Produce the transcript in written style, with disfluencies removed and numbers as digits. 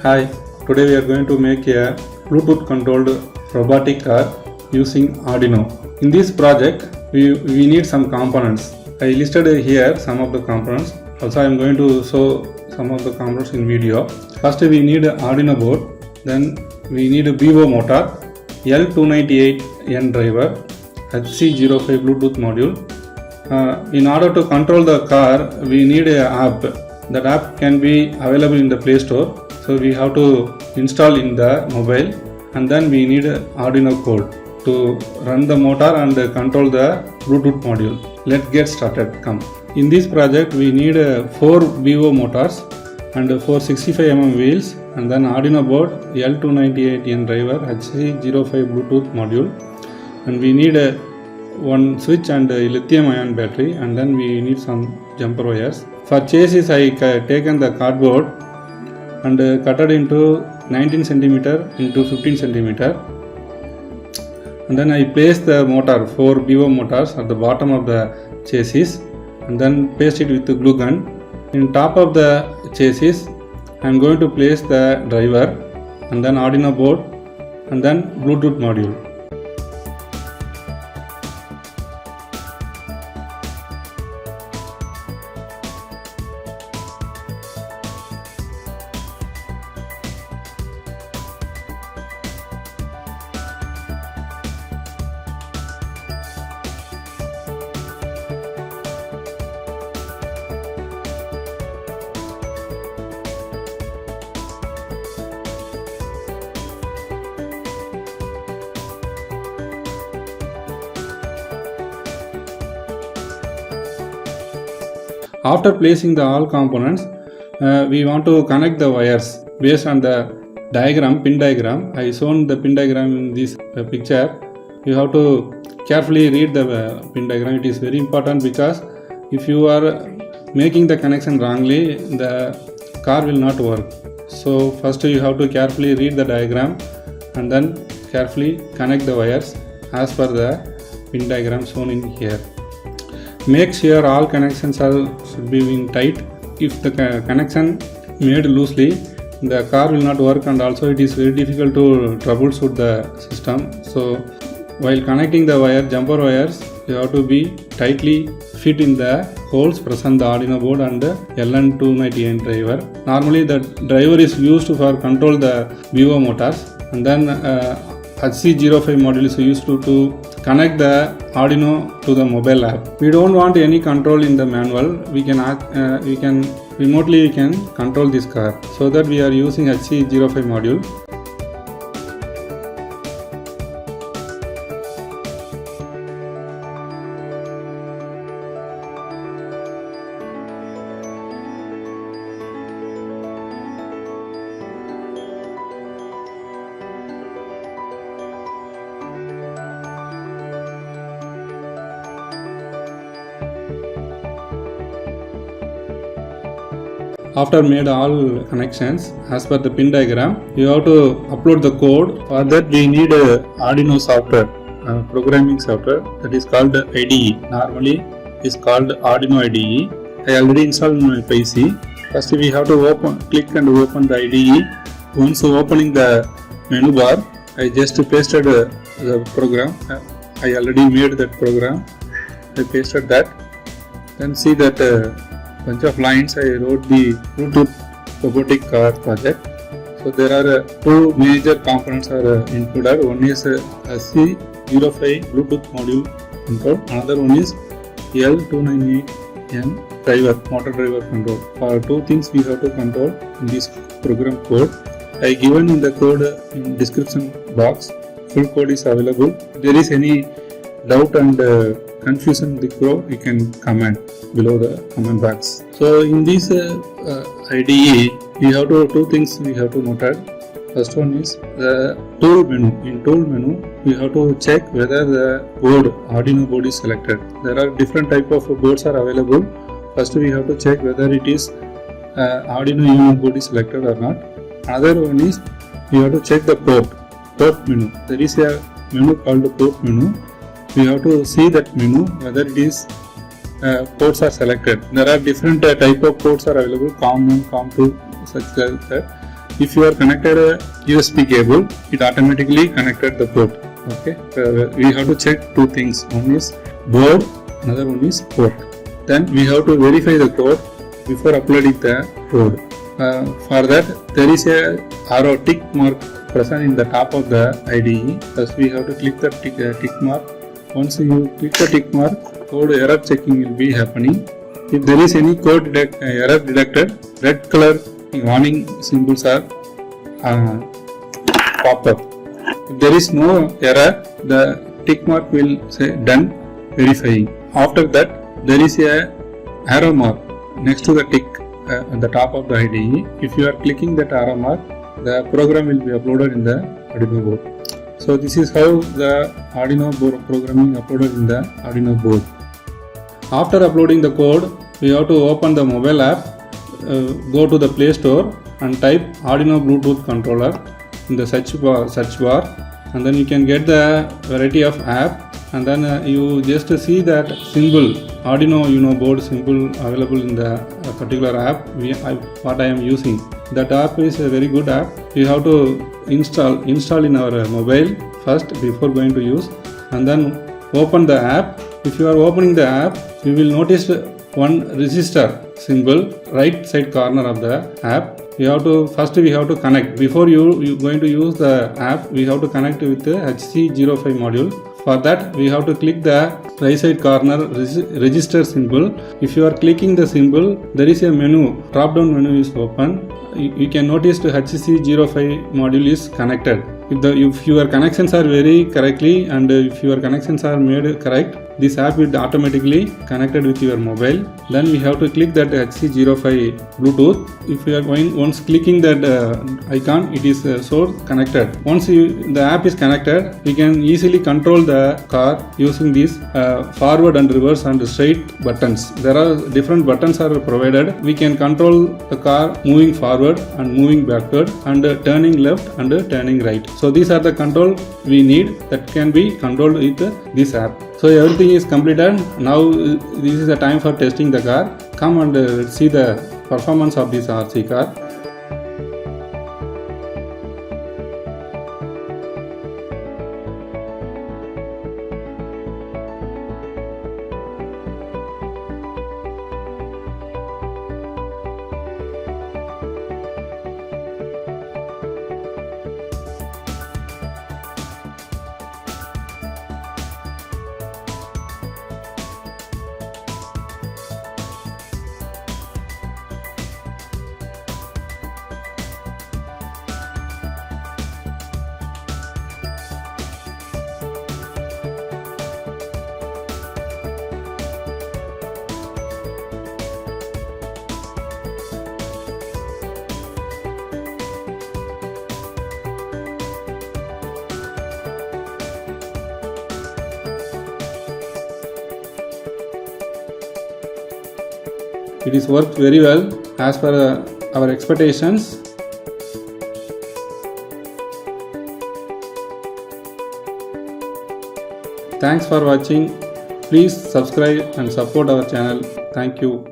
Hi, today we are going to make a Bluetooth controlled robotic car using Arduino. In this project, we need some components. I listed here some of the components. Also, I am going to show some of the components in video. First, we need an Arduino board. Then we need a Vivo motor, L298N driver, HC05 Bluetooth module. In order to control the car, we need an app. That app can be available in the Play Store. So we have to install in the mobile, and then we need Arduino code to run the motor and control the Bluetooth module. Let's get started. Come. In this project we need 4 Vivo motors and 4 65mm wheels, and then Arduino board, L298N driver, HC05 Bluetooth module, and we need one switch and a lithium ion battery, and then we need some jumper wires. For chassis I taken the cardboard and cut it into 19 cm into 15 cm, and then I placed the motor, 4 Vivo motors at the bottom of the chassis, and then paste it with the glue gun. In top of the chassis I am going to place the driver, and then Arduino board, and then Bluetooth module. After placing the all components, we want to connect the wires based on the diagram, pin diagram. I shown the pin diagram in this picture. You have to carefully read the pin diagram. It is very important, because if you are making the connection wrongly, the car will not work. So first you have to carefully read the diagram and then carefully connect the wires as per the pin diagram shown in here. Make sure all connections should be tight. If the connection made loosely, the car will not work, and also it is very difficult to troubleshoot the system. So while connecting the wire, jumper wires, you have to be tightly fit in the holes present the Arduino board and LN298 driver. Normally the driver is used for control the Vivo motors, and then HC05 module is used to connect the Arduino to the mobile app. We don't want any control in the manual. We can remotely control this car, so that we are using HC05 module. After made all connections as per the pin diagram, you have to upload the code. For that we need a Arduino software, programming software, that is called IDE. Normally is called Arduino IDE. I already installed in my PC. First we have to click and open the IDE. Once opening the menu bar, I just pasted the program. I already made that program. I pasted that. Then see that bunch of lines I wrote the Bluetooth robotic car project. So there are 2 major components are included. One is HC05 Bluetooth module control. Another one is L298N driver, motor driver control. For 2 things we have to control in this program code. I given in the code in description box. Full code is available. If there is any doubt and confusion with the code, you can comment below the comment box. So in this IDE, we have to 2 things we have to note. First one is the tool menu. In tool menu, we have to check whether the board, Arduino board is selected. There are different type of boards are available. First we have to check whether it is Arduino Uno board is selected or not. Another one is we have to check the port menu. There is a menu called the port menu. We have to see that menu whether it is ports are selected. There are different type of ports are available, COM1, COM2, such like that. If you are connected a USB cable, it automatically connected the port. Okay, we have to check two things. One is board, another one is port. Then we have to verify the code before uploading the code. For that, there is a arrow tick mark present in the top of the IDE. Thus, we have to click the tick mark. Once you click the tick mark, code error checking will be happening. If there is any code error detected, red color warning symbols are pop up. If there is no error, the tick mark will say done verifying. After that, there is a arrow mark next to the tick at the top of the IDE. If you are clicking that arrow mark, the program will be uploaded in the Arduino board. So this is how the Arduino board programming uploaded in the Arduino board. After uploading the code, we have to open the mobile app, go to the Play Store and type Arduino Bluetooth controller in the search bar, and then you can get the variety of app, and then you just see that symbol Arduino Uno board symbol available in the particular app what I am using. That app is a very good app. We have to install in our mobile first before going to use, and then open the app. If you are opening the app, you will notice one resistor symbol right side corner of the app. We have to connect. Before you going to use the app, we have to connect with the HC05 module. For that, we have to click the right side corner register symbol. If you are clicking the symbol, there is a menu, drop down menu is open. You can notice the HC05 module is connected. If your connections are very correctly, and if your connections are made correct, this app will automatically connected with your mobile. Then we have to click that HC05 Bluetooth. If you are once clicking that icon, it is so connected. Once the app is connected, we can easily control the car using these forward and reverse and straight buttons. There are different buttons are provided. We can control the car moving forward and moving backward, and turning left and turning right. So these are the control we need that can be controlled with this app. So everything is completed. Now this is the time for testing the car. Come and see the performance of this RC car. It is worked very well as per our expectations. Thanks for watching. Please subscribe and support our channel. Thank you.